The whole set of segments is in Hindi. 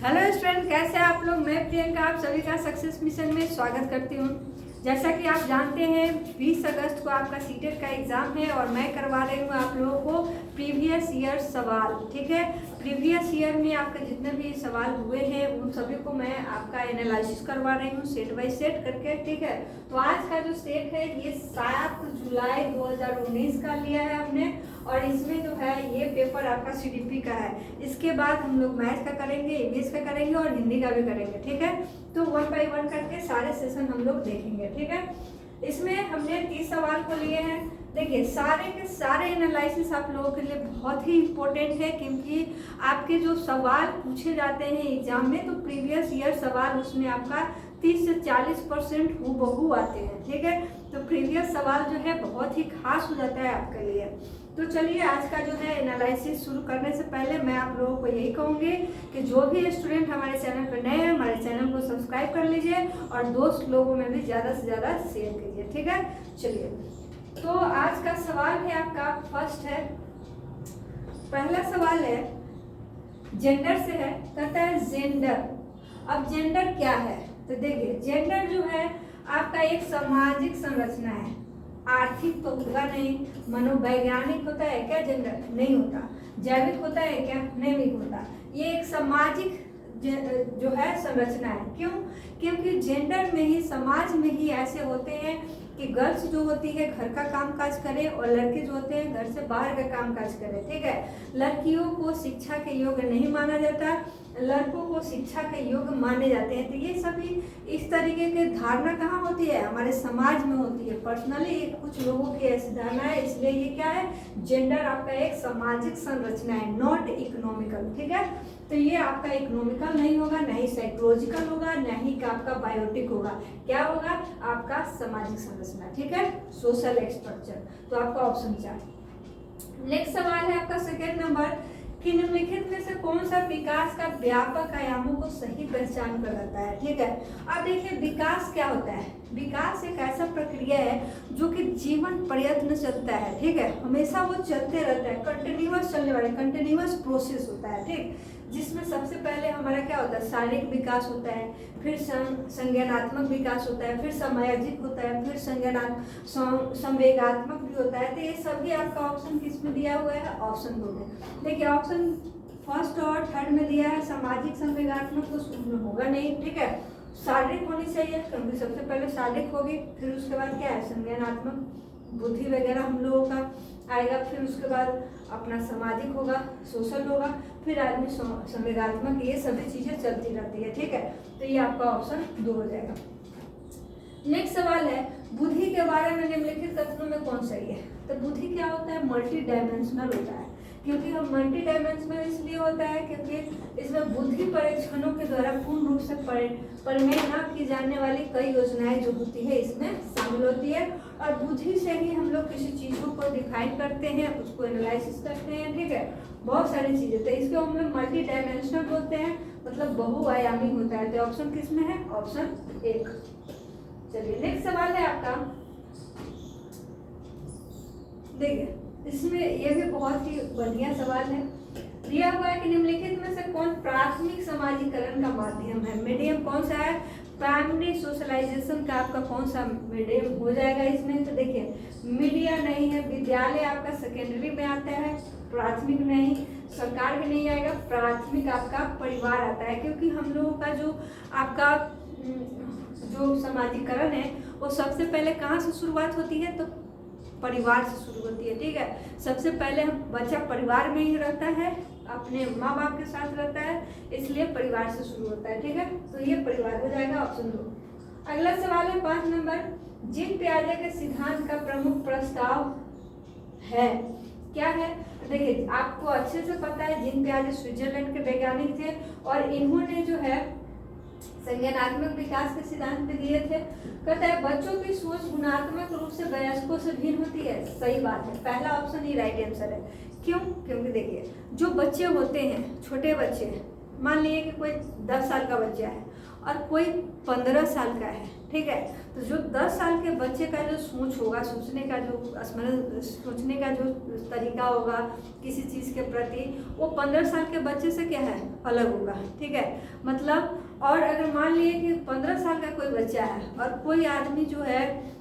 हेलो स्टूडेंट, कैसे हैं आप लोग। मैं प्रियंका आप सभी का सक्सेस मिशन में स्वागत करती हूं। जैसा कि आप जानते हैं 20 अगस्त को आपका सीटेट का एग्ज़ाम है और मैं करवा रही हूं आप लोगों को प्रीवियस ईयर सवाल। ठीक है, प्रीवियस ईयर में आपके जितने भी सवाल हुए हैं उन सभी को मैं आपका एनालिसिस करवा रही हूं सेट बाय सेट करके। ठीक है, तो आज का जो सेट है ये 7 जुलाई 2019 का लिया है हमने और इसमें जो है ये पेपर आपका सीडीपी का है। इसके बाद हम लोग मैथ का करेंगे, ईवीएस का करेंगे और हिंदी का भी करेंगे। ठीक है, तो 1 बाय 1 करके सारे सेशन हम लोग देखेंगे। ठीक है, इसमें हमने 30 सवाल को लिए हैं। देखिए सारे के सारे एनालिसिस आप लोगों के लिए बहुत ही इम्पोर्टेंट है क्योंकि आपके जो सवाल पूछे जाते हैं एग्जाम में तो प्रीवियस ईयर सवाल उसमें आपका 30 से 40% हूबहू आते हैं। ठीक है, तो प्रीवियस सवाल जो है बहुत ही खास हो जाता है आपके लिए। तो चलिए आज का जो है एनालिसिस शुरू करने से पहले मैं आप लोगों को यही कहूँगी कि जो भी स्टूडेंट हमारे चैनल पर नए हैं हमारे चैनल को सब्सक्राइब कर लीजिए और दोस्त लोगों में भी ज़्यादा से ज़्यादा शेयर कीजिए। ठीक है, चलिए तो आज का सवाल है आपका फर्स्ट है। पहला सवाल है जेंडर से है, कहता है जेंडर। अब जेंडर क्या है तो देखिए जेंडर जो है आपका एक सामाजिक संरचना है। आर्थिक तो होगा नहीं, मनोवैज्ञानिक होता है क्या जेंडर? नहीं होता। जैविक होता है क्या? नहीं होता। ये एक सामाजिक जो है संरचना है। क्यों? क्योंकि जेंडर में ही समाज में ही ऐसे होते हैं कि गर्ल्स जो होती है घर का काम काज करे और लड़के जो होते हैं घर से बाहर का काम काज करे। ठीक है, लड़कियों को शिक्षा के योग्य नहीं माना जाता, लड़कों को शिक्षा के योग्य माने जाते हैं। तो ये सभी इस तरीके की धारणा कहाँ होती है? हमारे समाज में होती है। पर्सनली कुछ लोगों की ऐसी धारणा है, इसलिए ये क्या है जेंडर आपका एक सामाजिक संरचना है, नॉट इकोनॉमिकल। ठीक है, तो ये आपका इकोनॉमिकल नहीं होगा, न ही साइकोलॉजिकल होगा, न ही आपका बायोटिक होगा। क्या होगा? आपका सामाजिक संरचना। ठीक है, सोशल स्ट्रक्चर। तो आपका ऑप्शन 4। नेक्स्ट सवाल है आपका सेकेंड नंबर कि निम्नलिखित में से कौन सा विकास का व्यापक आयामों को सही पहचान कराता है। ठीक है, अब देखिए विकास क्या होता है। विकास एक ऐसा प्रक्रिया है जो कि जीवन प्रयत्न चलता है। ठीक है, हमेशा वो चलते रहता है, कंटिन्यूअस चलने वाला कंटिन्यूअस प्रोसेस होता है। ठीक, जिसमें सबसे पहले हमारा क्या होता है शारीरिक विकास होता है, फिर संज्ञानात्मक विकास होता है, फिर सामाजिक होता है, फिर संवेगात्मक भी होता है। तो ये सभी आपका ऑप्शन किस में दिया हुआ है? ऑप्शन 2 में। देखिए ऑप्शन फर्स्ट और थर्ड में दिया है सामाजिक संवेगात्मक, तो उसमें होगा नहीं। ठीक है, शारीरिक होनी चाहिए क्योंकि सबसे पहले शारीरिक होगी, फिर उसके बाद क्या है संज्ञानात्मक बुद्धि वगैरह हम लोगों का आएगा, फिर उसके बाद अपना सामाजिक होगा, सोशल होगा, फिर आदमी संवेगात्मक, ये सभी चीजें चलती रहती है। ठीक है, तो ये आपका ऑप्शन 2 हो जाएगा। नेक्स्ट सवाल है बुद्धि के बारे में निम्नलिखित कथनों में कौन सही है। तो बुद्धि क्या होता है? मल्टी डायमेंशनल होता है। क्योंकि हम मल्टी डायमेंशनल इसलिए होता है क्योंकि इसमें बुद्धि परीक्षणों के द्वारा पूर्ण रूप से परिमेय न की जाने वाली कई योजनाएं जो होती है इसमें शामिल होती है और बुद्धि से ही हम लोग किसी चीज़ों को डिफाइन करते हैं, उसको एनालिसिस करते हैं। ठीक है, बहुत सारी चीज़ें, तो इसको हम लोग मल्टी डायमेंशनल बोलते हैं, मतलब बहुआयामी होता है। तो ऑप्शन किस में है? ऑप्शन 1। चलिए नेक्स्ट सवाल है आपका। देखिए इसमें ये भी बहुत ही बढ़िया सवाल है। दिया हुआ है कि निम्नलिखित में से कौन प्राथमिक समाजीकरण का माध्यम है? मीडियम कौन सा है? प्राइमरी सोशलाइजेशन का आपका कौन सा मीडियम हो जाएगा इसमें? तो देखिए मीडिया नहीं है, विद्यालय आपका सेकेंडरी में आता है, प्राथमिक नहीं, सरकार भी नहीं आएगा, प्राथमिक आपका परिवार आता है। क्योंकि हम लोगों का जो आपका जो समाजीकरण है वो सबसे पहले कहाँ से शुरुआत होती है? तो परिवार से शुरू होती है। ठीक है, सबसे पहले हम बच्चा परिवार में ही रहता है, अपने माँ बाप के साथ रहता है, इसलिए परिवार से शुरू होता है। ठीक है, तो ये परिवार हो जाएगा ऑप्शन 2। अगला सवाल है 5 नंबर जीन पियाजे के सिद्धांत का प्रमुख प्रस्ताव है क्या है? देखिए आपको अच्छे से पता है जीन पियाजे स्विट्जरलैंड के वैज्ञानिक थे और इन्होंने जो है संज्ञानात्मक विकास के सिद्धांत पे दिए थे। कहता है बच्चों की सोच गुणात्मक रूप से वयस्कों से भिन्न होती है। सही बात है, पहला ऑप्शन ही राइट आंसर है। क्यों? क्योंकि देखिए जो बच्चे होते हैं छोटे बच्चे, मान लीजिए कि कोई 10 साल का बच्चा है और कोई 15 साल का है, ठीक है। तो जो 10 साल के बच्चे का जो सोच होगा, सोचने का जो स्मरण, सोचने का जो तरीका होगा किसी चीज़ के प्रति, वो 15 साल के बच्चे से क्या है, अलग होगा, ठीक है। मतलब और अगर मान लिए कि 15 साल का कोई बच्चा है और कोई आदमी जो है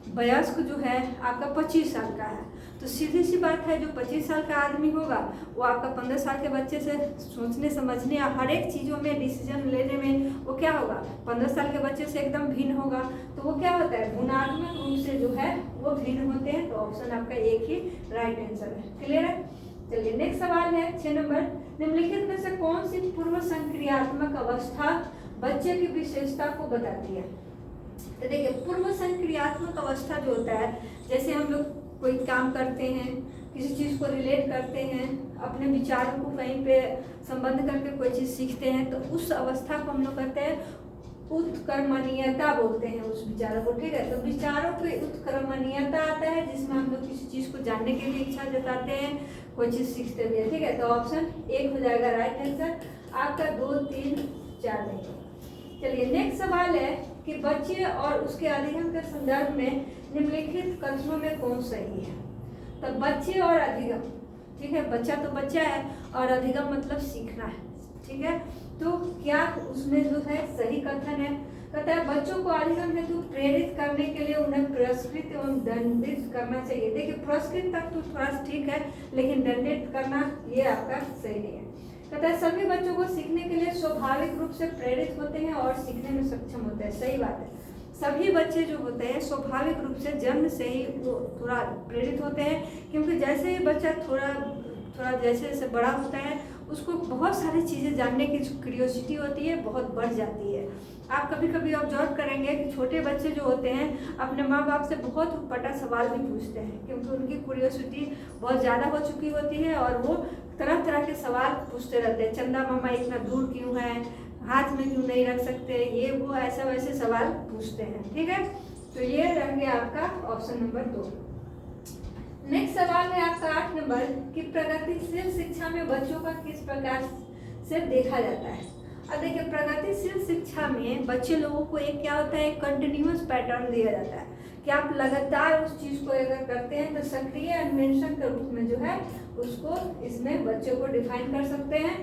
वयस्क जो है आपका 25 साल का है, तो सीधी सी बात है जो 25 साल का आदमी होगा वो आपका 15 साल के बच्चे से सोचने समझने या हर एक चीज़ों में डिसीजन लेने में वो क्या होगा, 15 साल के बच्चे से एकदम भिन्न होगा। तो वो क्या होता है, गुणात्मक रूप से जो है वो भिन्न होते हैं। तो ऑप्शन आपका एक ही राइट आंसर है। क्लियर है। चलिए नेक्स्ट सवाल है 6 नंबर, निम्नलिखित में से कौन सी पूर्व संक्रियात्मक अवस्था बच्चे की विशेषता को बताती है। तो देखिए पूर्व संक्रियात्मक अवस्था जो होता है, जैसे हम लोग कोई काम करते हैं, किसी चीज़ को रिलेट करते हैं, अपने विचारों को कहीं पे संबंध करके कोई चीज़ सीखते हैं, तो उस अवस्था को हम लोग कहते हैं उत्कर्मणीयता बोलते हैं उस विचारों को, ठीक है। तो विचारों पे उत्कर्मणीयता आता है जिसमें हम लोग किसी चीज़ को जानने के लिए इच्छा जताते हैं, कोई चीज़ सीखते भी हैं, ठीक है। तो ऑप्शन एक हो जाएगा राइट आंसर आपका, 2, 3, 4 नहीं। चलिए नेक्स्ट सवाल है कि बच्चे और उसके अधिगम के संदर्भ में निम्नलिखित कथनों में कौन सही है। तो बच्चे और अधिगम, ठीक है, बच्चा तो बच्चा है और अधिगम मतलब सीखना है, ठीक है। तो क्या उसमें जो है सही कथन है, कहता है बच्चों को अधिगम हेतु प्रेरित करने के लिए उन्हें पुरस्कृत एवं दंडित करना चाहिए। देखिए पुरस्कृत तक तो थोड़ा ठीक है, लेकिन दंडित करना ये आपका सही नहीं है। कहता है सभी बच्चों को सीखने के लिए स्वाभाविक रूप से प्रेरित होते हैं और सीखने में सक्षम होते हैं। सही बात है, सभी बच्चे जो होते हैं स्वाभाविक रूप से जन्म से ही वो थोड़ा प्रेरित होते हैं, क्योंकि जैसे ही बच्चा थोड़ा जैसे जैसे बड़ा होता है उसको बहुत सारी चीज़ें जानने की जो क्यूरियोसिटी होती है बहुत बढ़ जाती है। आप कभी कभी ऑब्जर्व करेंगे कि छोटे बच्चे जो होते हैं अपने माँ बाप से बहुत उटपटा सवाल भी पूछते हैं, क्योंकि उनकी क्यूरियोसिटी बहुत ज़्यादा हो चुकी होती है और वो तरह तरह के सवाल पूछते रहते हैं। चंदा मामा इतना दूर क्यों है, हाथ में क्यों नहीं रख सकते, ये वो ऐसा वैसे सवाल पूछते हैं, ठीक है। तो ये रह गया आपका ऑप्शन नंबर 2। नेक्स्ट सवाल है आपका 8 नंबर कि प्रगतिशील शिक्षा में बच्चों का किस प्रकार से देखा जाता है। अब देखिए प्रगतिशील शिक्षा में बच्चे लोगों को एक क्या होता है, एक कंटिन्यूअस पैटर्न दिया जाता है कि आप लगातार उस चीज़ को अगर करते हैं तो सक्रिय अन्वेषण के रूप में जो है उसको इसमें बच्चों को डिफाइन कर सकते हैं।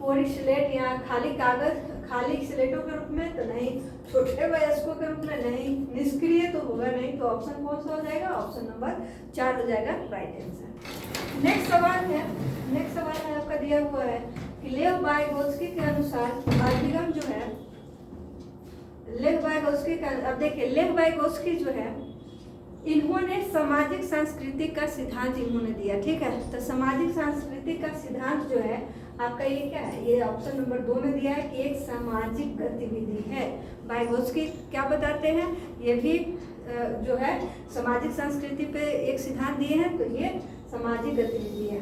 कोरी स्लेट या खाली कागज, खाली स्लेटों के रूप में तो नहीं, छोटे वयस्कों के रूप में नहीं, निष्क्रिय तो होगा नहीं। तो ऑप्शन कौन सा हो जाएगा, ऑप्शन नंबर 4 हो जाएगा राइट आंसर। नेक्स्ट सवाल है आपका दिया हुआ है कि लेव वाइगोत्स्की के अनुसार अधिगम जो है, लेव वाइगोत्स्की का, अब देखिए लेव वाइगोत्स्की जो है इन्होंने सामाजिक सांस्कृतिक का सिद्धांत इन्होंने दिया, ठीक है। तो सामाजिक सांस्कृतिक का सिद्धांत जो है आपका ये क्या है, ये ऑप्शन नंबर 2 में दिया है कि एक सामाजिक गतिविधि है। वाइगोत्स्की क्या बताते हैं, ये भी जो है सामाजिक संस्कृति पे एक सिद्धांत दिए हैं, तो ये सामाजिक गतिविधि है।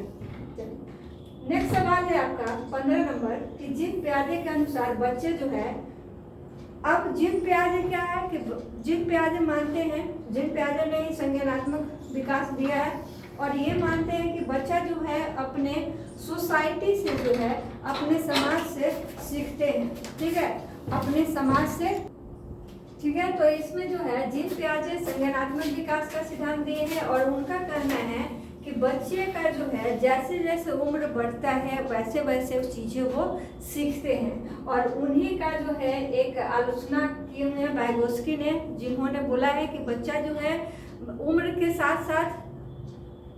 नेक्स्ट सवाल है आपका 15 नंबर कि जिम प्याजे के अनुसार बच्चे जो है, अब जिम प्याजे क्या है कि जिम प्याजे मानते हैं, जिम प्याजे ने संज्ञानात्मक विकास दिया है और ये मानते हैं कि बच्चा जो है अपने सोसाइटी से जो है, अपने समाज से सीखते हैं, ठीक है, अपने समाज से, ठीक है। तो इसमें जो है जिम प्याजे संज्ञानात्मक विकास का सिद्धांत दिए हैं और उनका कहना है कि बच्चे का जो है जैसे जैसे उम्र बढ़ता है वैसे वैसे चीज़ें वो सीखते हैं। और उन्हीं का जो है एक आलोचना की हुई है वाइगोत्स्की ने, जिन्होंने बोला है कि बच्चा जो है उम्र के साथ साथ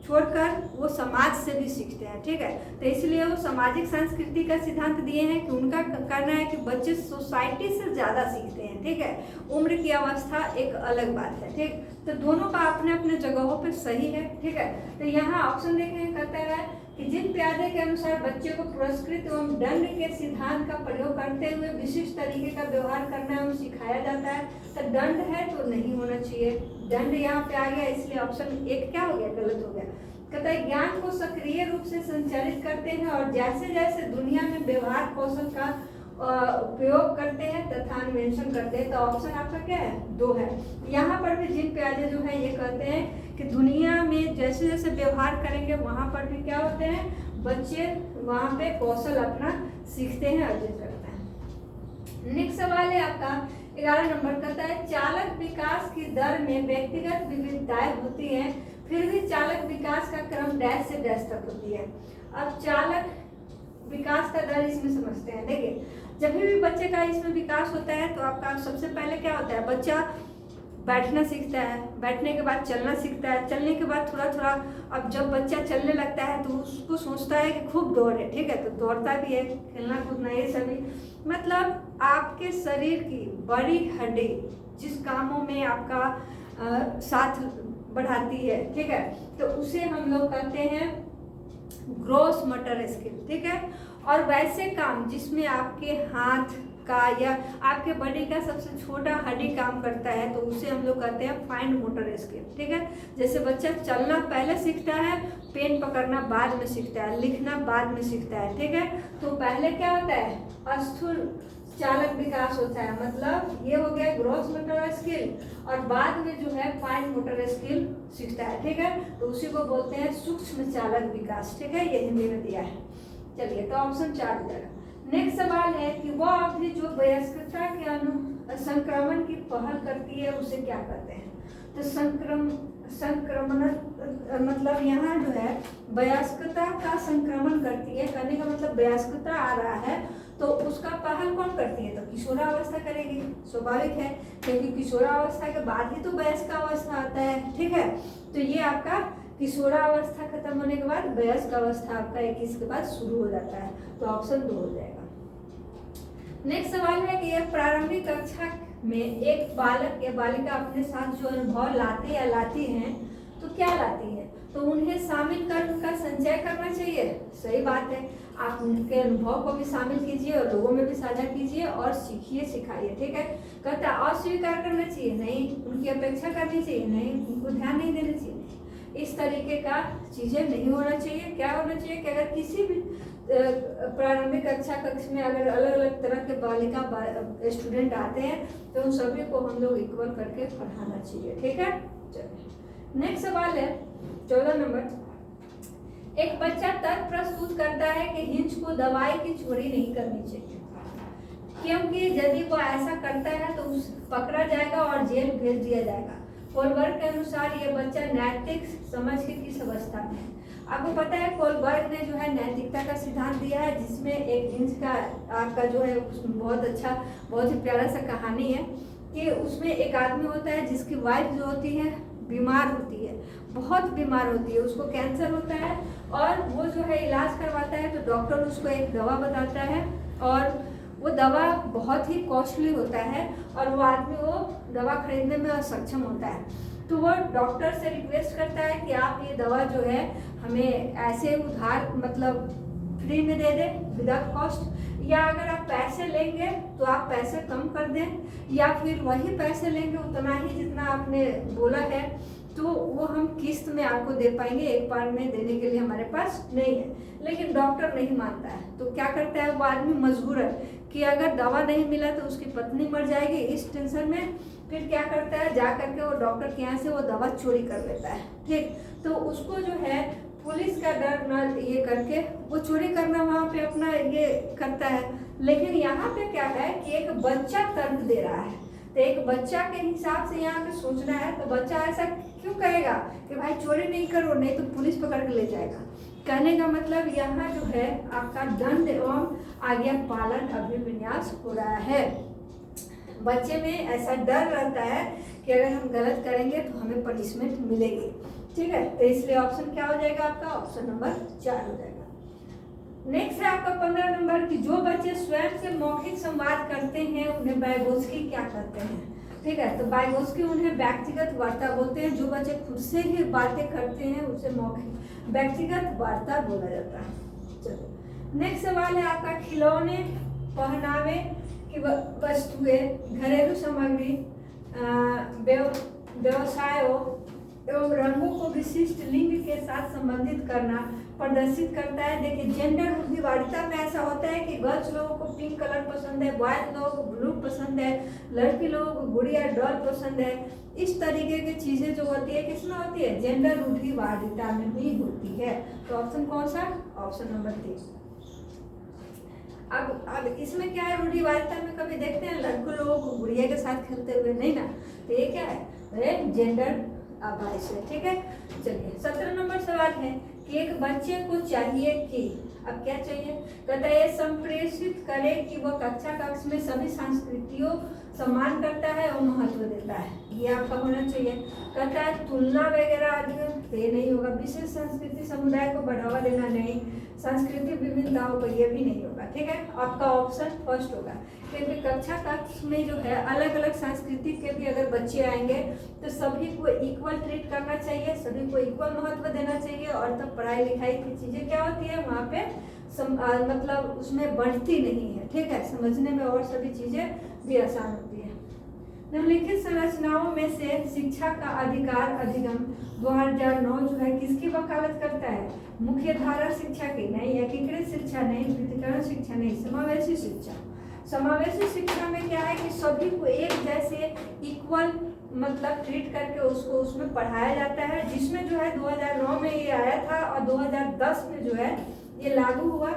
छोड़कर वो समाज से भी सीखते हैं, ठीक है। तो इसलिए वो सामाजिक संस्कृति का सिद्धांत दिए हैं कि उनका कहना है कि बच्चे सोसाइटी से ज़्यादा सीखते हैं, ठीक है। उम्र की अवस्था एक अलग बात है, ठीक। तो दोनों का अपने अपने जगहों पे सही है, ठीक है। तो यहाँ ऑप्शन देखें, कहता है कि जिम प्याजे के अनुसार बच्चे को पुरस्कृत एवं दंड के सिद्धांत का प्रयोग करते हुए विशिष्ट तरीके का व्यवहार करना एवं सिखाया जाता है। तो दंड है तो नहीं होना चाहिए, दंड यहाँ पे आ गया, इसलिए ऑप्शन 1 क्या हो गया, गलत हो गया। कहता है ज्ञान को सक्रिय रूप से संचालित करते हैं और जैसे जैसे दुनिया में व्यवहार कौशल का उपयोग करते हैं तथा अन्वेषण करते हैं। तो ऑप्शन आपका क्या है, 2 है। यहाँ पर भी जिम प्याजे जो है ये कहते हैं कि दुनिया में जैसे जैसे व्यवहार करेंगे वहाँ पर भी क्या होते हैं, बच्चे वहाँ पे कौशल अपना सीखते हैं, अर्जित करते हैं। नेक्स्ट सवाल है आपका 11 नंबर कहता है चालक विकास की दर में व्यक्तिगत विविधताएं होती हैं, फिर भी चालक विकास का क्रम डैश से डैश तक होती है। अब चालक विकास का दर इसमें समझते हैं। देखिए, जब भी बच्चे का इसमें विकास होता है तो आपका सबसे पहले क्या होता है, बच्चा बैठना सीखता है, बैठने के बाद चलना सीखता है, चलने के बाद थोड़ा थोड़ा, अब जब बच्चा चलने लगता है तो उसको सोचता है कि खूब दौड़े, ठीक है, तो दौड़ता भी है, खेलना कूदना ये सभी, मतलब आपके शरीर की बड़ी हड्डी जिस कामों में आपका साथ बढ़ाती है, ठीक है, तो उसे हम लोग कहते हैं ग्रॉस मोटर स्किल, ठीक है। और वैसे काम जिसमें आपके हाथ का या आपके बॉडी का सबसे छोटा हड्डी काम करता है तो उसे हम लोग कहते हैं फाइन मोटर स्किल, ठीक है। जैसे बच्चा चलना पहले सीखता है, पेन पकड़ना बाद में सीखता है, लिखना बाद में सीखता है, ठीक है। तो पहले क्या होता है, स्थूल चालक विकास होता है, मतलब ये हो गया ग्रॉस मोटर स्किल, और बाद में जो है फाइन मोटर स्किल सीखता है, ठीक है। तो उसी को बोलते हैं सूक्ष्म चालक विकास, ठीक है, ये हिंदी में दिया है। चलिए, तो ऑप्शन 4 हो जाएगा। नेक्स्ट सवाल है कि वह अवधि जो वयस्कता के संक्रमण की पहल करती है उसे क्या कहते हैं। तो संक्रमण मतलब यहाँ जो है वयस्कता का संक्रमण करती है, करने का मतलब वयस्कता आ रहा है तो उसका पहल कौन करती है, तो किशोरावस्था करेगी, स्वाभाविक है, क्योंकि किशोरावस्था के बाद ही तो वयस्क अवस्था आता है, ठीक है। तो ये आपका किशोरावस्था खत्म होने के बाद वयस्क अवस्था आपका 21 के बाद शुरू हो जाता है, तो ऑप्शन 2 हो जाएगा। नेक्स्ट सवाल है कि एक प्रारंभिक कक्षा में एक बालक या बालिका अपने साथ जो अनुभव लाते या लाती हैं तो क्या लाती है, तो उन्हें शामिल कर उनका संचय करना चाहिए, सही बात है। आप उनके अनुभव को भी शामिल कीजिए और लोगों में भी साझा कीजिए और सीखिए सिखाइए, ठीक है। कहता अस्वीकार करना चाहिए, नहीं, उनकी अपेक्षा करनी चाहिए, नहीं, उनको ध्यान नहीं देना चाहिए, इस तरीके का चीजें नहीं होना चाहिए। क्या होना चाहिए कि अगर किसी भी प्रारंभिक कक्षा कक्ष में अगर अलग अलग तरह के बालिका स्टूडेंट आते हैं तो उन सभी को हम लोग इक्वल करके पढ़ाना चाहिए, ठीक है। चलिए, नेक्स्ट सवाल है 14 नंबर। एक बच्चा तर्क प्रस्तुत करता है कि हिंस को दवाई की चोरी नहीं करनी चाहिए, क्योंकि यदि वो ऐसा करता है तो उस पकड़ा जाएगा और जेल भेज दिया जाएगा। कोलबर्ग के अनुसार ये बच्चा नैतिक समझ की किस अवस्था में है। आपको पता है कोलबर्ग ने जो है नैतिकता का सिद्धांत दिया है, जिसमें एक हिंस का आपका जो है बहुत अच्छा, बहुत ही प्यारा सा कहानी है कि उसमें एक आदमी होता है जिसकी वाइफ जो होती है बीमार होती है, बहुत बीमार होती है, उसको कैंसर होता है और वो जो है इलाज करवाता है तो डॉक्टर उसको एक दवा बताता है और वो दवा बहुत ही कॉस्टली होता है और वो आदमी वो दवा खरीदने में असक्षम होता है। तो वो डॉक्टर से रिक्वेस्ट करता है कि आप ये दवा जो है हमें ऐसे उधार मतलब फ्री में दे दें विदाउट कॉस्ट, या अगर आप पैसे लेंगे तो आप पैसे कम कर दें, या फिर वही पैसे लेंगे उतना ही जितना आपने बोला है तो वो हम किस्त में आपको दे पाएंगे, एक बार में देने के लिए हमारे पास नहीं है। लेकिन डॉक्टर नहीं मानता है तो क्या करता है वो आदमी मजबूर है कि अगर दवा नहीं मिला तो उसकी पत्नी मर जाएगी, इस टेंशन में फिर क्या करता है जा करके वो डॉक्टर के यहाँ से वो दवा चोरी कर लेता है, ठीक। तो उसको जो है पुलिस का डर न ये करके वो चोरी करना वहाँ पे अपना ये करता है। लेकिन यहाँ पे क्या है कि एक बच्चा तर्क दे रहा है, तो एक बच्चा के हिसाब से यहाँ पे सोचना है तो बच्चा ऐसा क्यों कहेगा कि भाई चोरी नहीं करो नहीं तो पुलिस पकड़ के ले जाएगा। कहने का मतलब यहाँ जो है आपका दंड एवं आज्ञा पालन अभिविन्यास हो रहा है। बच्चे में ऐसा डर रहता है कि अगर हम गलत करेंगे तो हमें पनिशमेंट मिलेगी, ठीक है। तो इसलिए ऑप्शन क्या हो जाएगा आपका, ऑप्शन नंबर 4 हो जाएगा। नेक्स्ट है आपका 15 नंबर की जो बच्चे स्वयं से मौखिक संवाद करते हैं उन्हें वाइगोत्स्की क्या कहते हैं, ठीक है। तो वाइगोत्स्की उन्हें व्यक्तिगत वार्ता बोलते हैं, जो बच्चे खुद से ही बातें करते हैं उसे मौखिक व्यक्तिगत वार्ता बोला जाता है। चलो नेक्स्ट सवाल है आपका खिलौने, पहनावे की वस्तुएं, घरेलू सामग्री, व्यवसायों एवं रंगों को विशिष्ट लिंग के साथ संबंधित करना प्रदर्शित करता है। देखिए जेंडर रूढ़िवादिता में ऐसा होता है कि गर्ल्स लोगों को पिंक कलर पसंद है, बॉयज लोगों को ब्लू पसंद है, लड़की लोगों को गुड़िया डॉल पसंद है। इस तरीके की चीजें जो होती है किसमें होती है, जेंडर रूढ़िवादिता में भी होती है। तो ऑप्शन कौन सा, ऑप्शन नंबर 3। अब इसमें क्या है, रूढ़िवादिता में कभी देखते हैं लड़कों लोगों को गुड़िया के साथ खेलते हुए, नहीं ना। तो ये क्या है, ये जेंडर अबाइस है, ठीक है। चलिए 17 नंबर सवाल है कि एक बच्चे को चाहिए कि, अब क्या चाहिए, कहता है ये संप्रेषित करे कि वह कक्ष में सभी संस्कृतियों सम्मान करता है और महत्व देता है, ये आपका होना चाहिए। कहता है तुलना वगैरह आदि ये नहीं होगा, विशेष संस्कृति समुदाय को बढ़ावा देना नहीं, सांस्कृतिक विभिन्नताओं को ये भी नहीं होगा, ठीक है। आपका ऑप्शन फर्स्ट होगा, क्योंकि कक्ष में जो है अलग अलग संस्कृति के भी अगर बच्चे आएंगे तो सभी को इक्वल ट्रीट करना चाहिए, सभी को इक्वल महत्व देना चाहिए, और तब पढ़ाई लिखाई की चीज़ें क्या होती है वहाँ पे मतलब उसमें बढ़ती नहीं है, ठीक है, समझने में और सभी चीज़ें भी आसान होती है। निम्नलिखित संरचनाओं में से शिक्षा का अधिकार अधिगम 2009 जो है किसकी वकालत करता है, मुख्य धारा शिक्षा की नहीं, एकीकृत शिक्षा नहीं, पृथकीकरण शिक्षा नहीं, समावेशी शिक्षा। समावेशी शिक्षा में क्या है कि सभी को एक जैसे इक्वल मतलब ट्रीट करके उसको उसमें पढ़ाया जाता है, जिसमें जो है 2009 में ये आया था और 2010 में जो है ये लागू हुआ,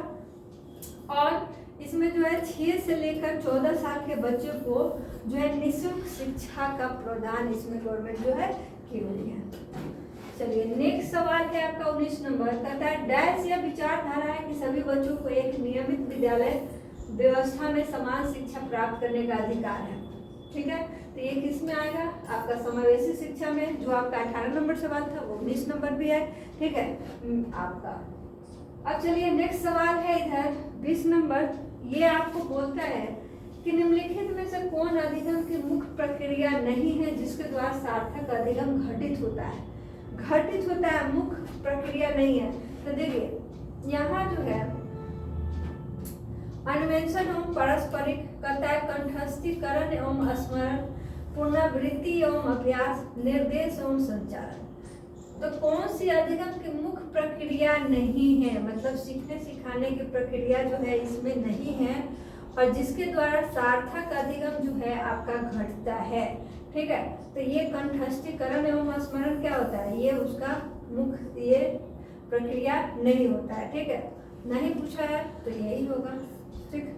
और इसमें जो है 6 से लेकर 14 साल के बच्चों को जो है निःशुल्क शिक्षा का प्रदान इसमें गवर्नमेंट जो है की हुई है। चलिए नेक्स्ट सवाल है आपका 19 नंबर, कहता है डैश या विचारधारा है कि सभी बच्चों को एक नियमित विद्यालय व्यवस्था में समान शिक्षा प्राप्त करने का अधिकार है, ठीक है। तो ये किस में आएगा, आपका समावेशी शिक्षा में, जो आपका 18 नंबर सवाल था वो 19 नंबर भी है, ठीक है आपका। अब चलिए नेक्स्ट सवाल है इधर 20 नंबर, ये आपको बोलता है कि निम्नलिखित में से कौन अधिगम की मुख्य प्रक्रिया नहीं है जिसके द्वारा सार्थक अधिगम घटित होता है, घटित होता है, मुख्य प्रक्रिया नहीं है। तो देखिए यहाँ जो है अन्वेषण एवं पारस्परिक करता है, कंठस्थीकरण एवं स्मरण, पुनरावृत्ति एवं अभ्यास, निर्देश एवं संचालन। तो कौन सी अधिगम की मुख्य प्रक्रिया नहीं है, मतलब सीखने सिखाने की प्रक्रिया जो है इसमें नहीं है, और जिसके द्वारा सार्थक अधिगम जो है आपका घटता है, ठीक है। तो ये कंठस्थीकरण एवं स्मरण क्या होता है, ये उसका मुख्य ये प्रक्रिया नहीं होता है, ठीक है, नहीं पूछा है तो यही होगा, ठीक।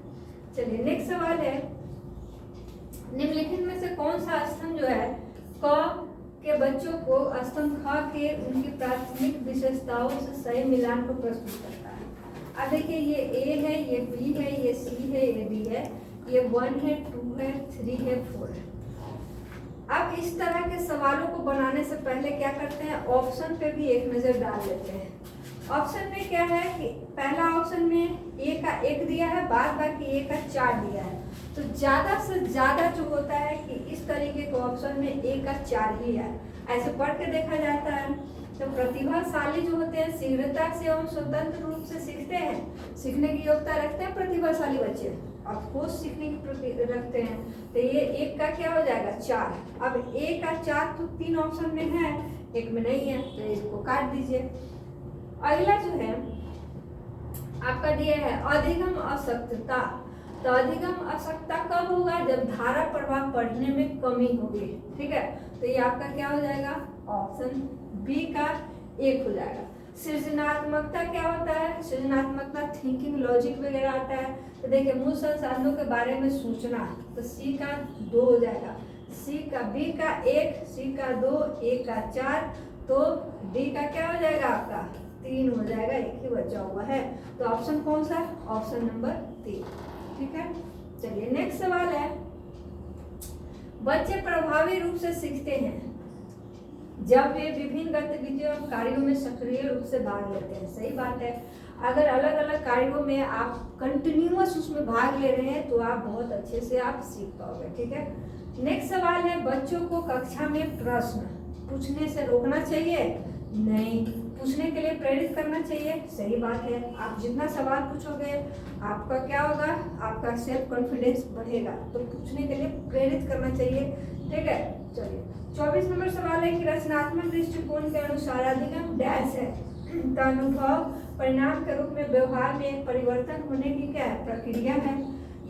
चलिए नेक्स्ट सवाल है, निम्नलिखित में से कौन सा स्तंभ जो है क के बच्चों को स्तंभ ख के उनकी प्राथमिक विशेषताओं से सही मिलान को प्रस्तुत करता है। अब देखिए ये ए है, ये बी है, ये सी है, ये डी है, ये 1 है, 2 है, 3 है, 4 है। अब इस तरह के सवालों को बनाने से पहले क्या करते हैं, ऑप्शन पे भी एक नज़र डाल लेते हैं। ऑप्शन में क्या है कि पहला ऑप्शन में ए का 1 दिया है, बाद बाकी ए का 4 दिया है, तो ज़्यादा से ज़्यादा जो होता है कि इस तरीके के ऑप्शन में ए का 4 ही है, ऐसे पढ़ के देखा जाता है। तो प्रतिभाशाली जो होते हैं शीघ्रता से एवं स्वतंत्र रूप से सीखते हैं, सीखने की योग्यता रखते हैं प्रतिभाशाली बच्चे, ऑफकोर्स सीखने की रखते हैं, तो ये एक का क्या हो जाएगा 4। अब ए का 4 तो 3 ऑप्शन में है, एक में नहीं है, तो इसको काट दीजिए। अगला जो है आपका दिया है अधिगम अशक्तता, तो अधिगम अशक्तता कब होगा, जब धारा प्रवाह पढ़ने में कमी होगी, ठीक है। तो ये आपका क्या हो जाएगा, ऑप्शन बी का 1 हो जाएगा। सृजनात्मकता क्या होता है, सृजनात्मकता थिंकिंग लॉजिक वगैरह आता है, तो देखिए मूल संसाधनों के बारे में सोचना, तो सी का 2 हो जाएगा, सी का बी का 1, सी का 2, ए का 4, तो डी का क्या हो जाएगा आपका 3 हो जाएगा, एक ही बचा हुआ है। तो ऑप्शन कौन सा, ऑप्शन नंबर 3, ठीक है। चलिए नेक्स्ट सवाल है, बच्चे प्रभावी रूप से सीखते हैं जब वे विभिन्न गतिविधियों और कार्यों में सक्रिय रूप से भाग लेते हैं। सही बात है, अगर अलग अलग कार्यों में आप कंटिन्यूअस उसमें भाग ले रहे हैं तो आप बहुत अच्छे से आप सीख पाओगे, ठीक है। नेक्स्ट सवाल है, बच्चों को कक्षा में प्रश्न पूछने से रोकना चाहिए, नहीं, पूछने के लिए प्रेरित करना चाहिए। सही बात है, आप जितना सवाल पूछोगे आपका क्या होगा, आपका सेल्फ कॉन्फिडेंस बढ़ेगा, तो पूछने के लिए प्रेरित करना चाहिए, ठीक है। चलिए 24 नंबर सवाल है कि रचनात्मक दृष्टिकोण के अनुसार अधिगम डैश है, तो अनुभव परिणाम के रूप में व्यवहार में एक परिवर्तन होने की क्या है, प्रक्रिया है,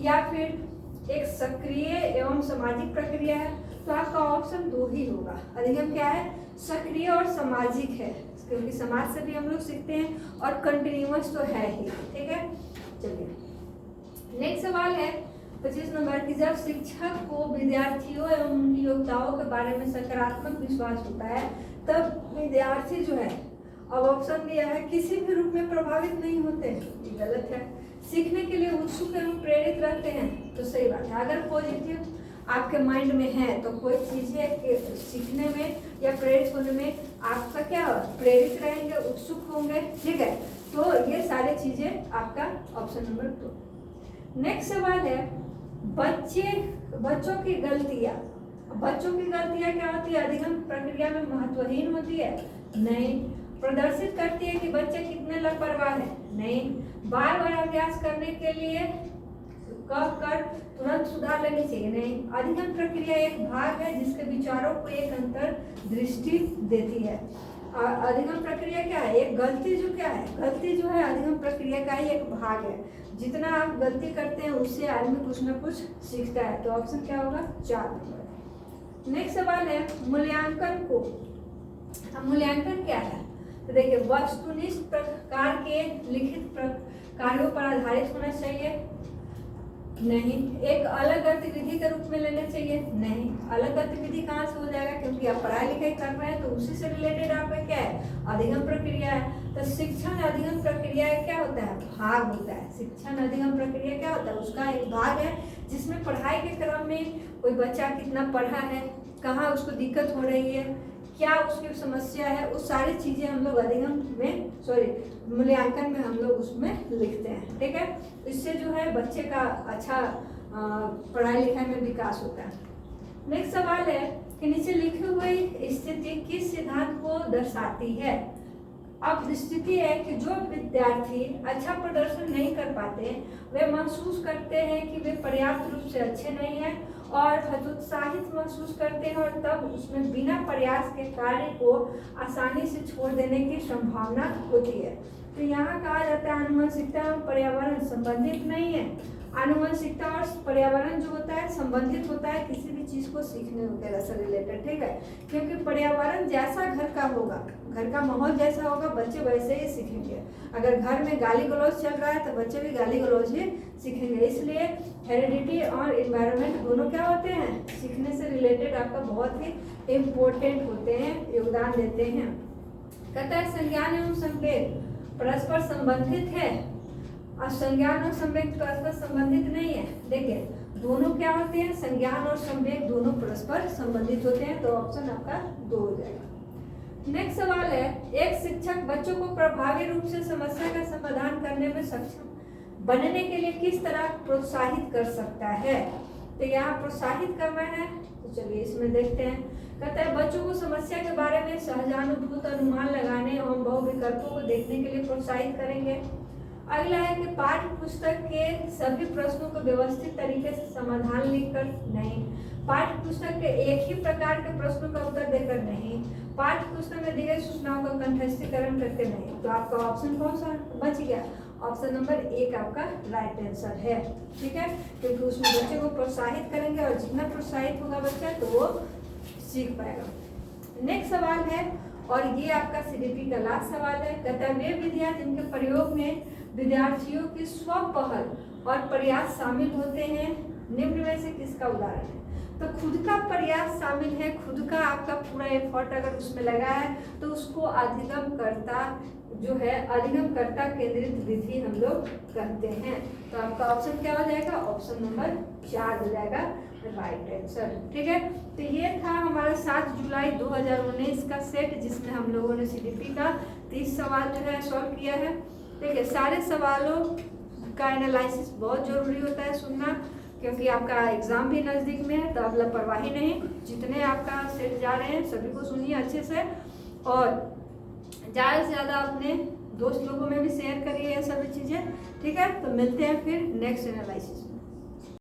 या फिर एक सक्रिय एवं सामाजिक प्रक्रिया है। तो आपका ऑप्शन 2 ही होगा, अधिगम क्या है, सक्रिय और सामाजिक है, क्योंकि समाज से भी हम लोग सीखते हैं और कंटिन्यूअस तो है ही, ठीक है। चलिए सवाल है 25 नंबर की, जब शिक्षक को विद्यार्थियों एवं उनकी योग्यताओं के बारे में सकारात्मक विश्वास होता है तब विद्यार्थी जो है, अब ऑप्शन दिया है किसी भी रूप में प्रभावित नहीं होते, ये गलत है। सीखने के लिए उत्सुक एवं प्रेरित रहते हैं, तो सही बात है। अगर पॉजिटिव आपके माइंड में है तो कोई चीजें सीखने में या प्रेरित होने में आपका क्या हो, प्रेरित रहेंगे, उत्सुक होंगे, ठीक है। तो ये सारी चीजें आपका ऑप्शन नंबर 2। नेक्स्ट सवाल है बच्चों की गलतियां। बच्चों की गलतियां क्या होती है, अधिगम प्रक्रिया में महत्वहीन होती है, नहीं। प्रदर्शित करती है कि बच्चे कितने लापरवाह है, नहीं। बार बार अभ्यास करने के लिए कह कर तुरंत सुधार लेनी चाहिए, नहीं। अधिगम प्रक्रिया एक भाग है जिसके विचारों को एक अंतर दृष्टि देती है। अधिगम प्रक्रिया क्या है, एक गलती जो क्या है, गलती जो है अधिगम प्रक्रिया का ही एक भाग है। जितना आप गलती करते हैं उससे आदमी कुछ ना कुछ सीखता है, तो ऑप्शन क्या होगा 4 नंबर। नेक्स्ट सवाल है मूल्यांकन को। मूल्यांकन क्या है, तो देखिए वस्तुनिष्ठ प्रकार के लिखित कार्यों पर आधारित होना चाहिए, नहीं। एक अलग गतिविधि के रूप में लेना चाहिए, नहीं। अलग गतिविधि कहाँ से हो जाएगा, क्योंकि आप पढ़ाई लिखाई कर रहे हैं तो उसी से रिलेटेड आपका क्या है, अधिगम प्रक्रिया है। तो शिक्षण अधिगम प्रक्रिया क्या होता है, भाग होता है। शिक्षण अधिगम प्रक्रिया क्या होता है, उसका एक भाग है जिसमें पढ़ाई के क्रम में कोई बच्चा कितना पढ़ा है, कहाँ उसको दिक्कत हो रही है, क्या उसकी समस्या है, वो सारी चीजें हम लोग अधिगम में मूल्यांकन में हम लोग उसमें लिखते हैं, ठीक है। इससे जो है बच्चे का अच्छा पढ़ाई लिखाई में विकास होता है। नेक्स्ट सवाल है कि नीचे लिखी हुई स्थिति किस सिद्धांत को दर्शाती है। अब स्थिति है कि जो विद्यार्थी अच्छा प्रदर्शन नहीं कर पाते, वे महसूस करते हैं कि वे पर्याप्त रूप से अच्छे नहीं हैं और हतोत्साहित महसूस करते हैं, और तब उसमें बिना प्रयास के कार्य को आसानी से छोड़ देने की संभावना होती है। तो यहाँ कहा जाता है आनुवंशिकता और पर्यावरण संबंधित नहीं है। आनुवंशिकता और पर्यावरण जो होता है संबंधित होता है किसी भी चीज को सीखने वगैरह से रिलेटेड, ठीक है। क्योंकि पर्यावरण जैसा घर का होगा, घर का माहौल जैसा होगा, बच्चे वैसे ही सीखेंगे। अगर घर में गाली गलौज चल रहा है तो बच्चे भी गाली गलौज ही सीखेंगे। इसलिए हेरिडिटी और इन्वायरमेंट दोनों क्या होते हैं, सीखने से रिलेटेड आपका बहुत ही इम्पोर्टेंट होते हैं, योगदान देते हैं। कहता है संज्ञान एवं संवेग परस्पर संबंधित है, और संज्ञान और संवेग परस्पर संबंधित नहीं है। देखिए दोनों क्या होते हैं, संज्ञान और संवेग दोनों परस्पर संबंधित होते हैं, तो ऑप्शन आपका 2 हो जाएगा। नेक्स्ट सवाल है एक शिक्षक बच्चों को प्रभावी रूप से समस्या का समाधान करने में सक्षम बनने के लिए किस तरह प्रोत्साहित कर सकता है। तो यहाँ प्रोत्साहित करना है, तो चलिए इसमें देखते हैं। कहता है बच्चों को समस्या के बारे में सहजानुभूत अनुमान लगाने एवं बहु विकल्पों को देखने के लिए प्रोत्साहित करेंगे। अगला है कि पाठ्य पुस्तक के सभी प्रश्नों को व्यवस्थित तरीके से समाधान लिखकर, नहीं। पाठ्य पुस्तक के एक ही प्रकार के प्रश्नों का उत्तर देकर, नहीं। पाठ्य पुस्तक में दी गई सूचनाओं का कंठस्थीकरण करके, नहीं। तो आपका ऑप्शन कौन सा बच गया, ऑप्शन नंबर 1 आपका राइट आंसर है, ठीक है। क्योंकि उसमें बच्चे को प्रोत्साहित करेंगे और जितना प्रोत्साहित होगा बच्चा तो वो सीख पाएगा। नेक्स्ट सवाल है, और ये आपका सीडीपी का लास्ट सवाल है। कहता है वे विधियां जिनके प्रयोग में विद्यार्थियों की स्वपहल और प्रयास शामिल होते हैं, निम्न में से किसका उदाहरण है। तो खुद का प्रयास शामिल है, खुद का आपका पूरा एफर्ट अगर उसमें लगा है तो उसको अधिगमकर्ता जो है, अधिगमकर्ता केंद्रित विधि हम लोग कहते हैं। तो आपका ऑप्शन क्या हो जाएगा, ऑप्शन नंबर 4 हो जाएगा राइट आंसर, ठीक है। तो ये था हमारा 7 जुलाई 2019 का सेट, जिसमें हम लोगों ने सीडीपी का 30 सवाल जो है सॉल्व किया है। देखिए सारे सवालों का एनालिसिस बहुत जरूरी होता है सुनना, क्योंकि आपका एग्जाम भी नज़दीक में है, तो अब लापरवाही नहीं। जितने आपका सेट जा रहे हैं सभी को सुनिए अच्छे से, और ज़्यादा से ज़्यादा अपने दोस्त लोगों में भी शेयर करिए ये सभी चीज़ें, ठीक है। तो मिलते हैं फिर नेक्स्ट एनालिसिस।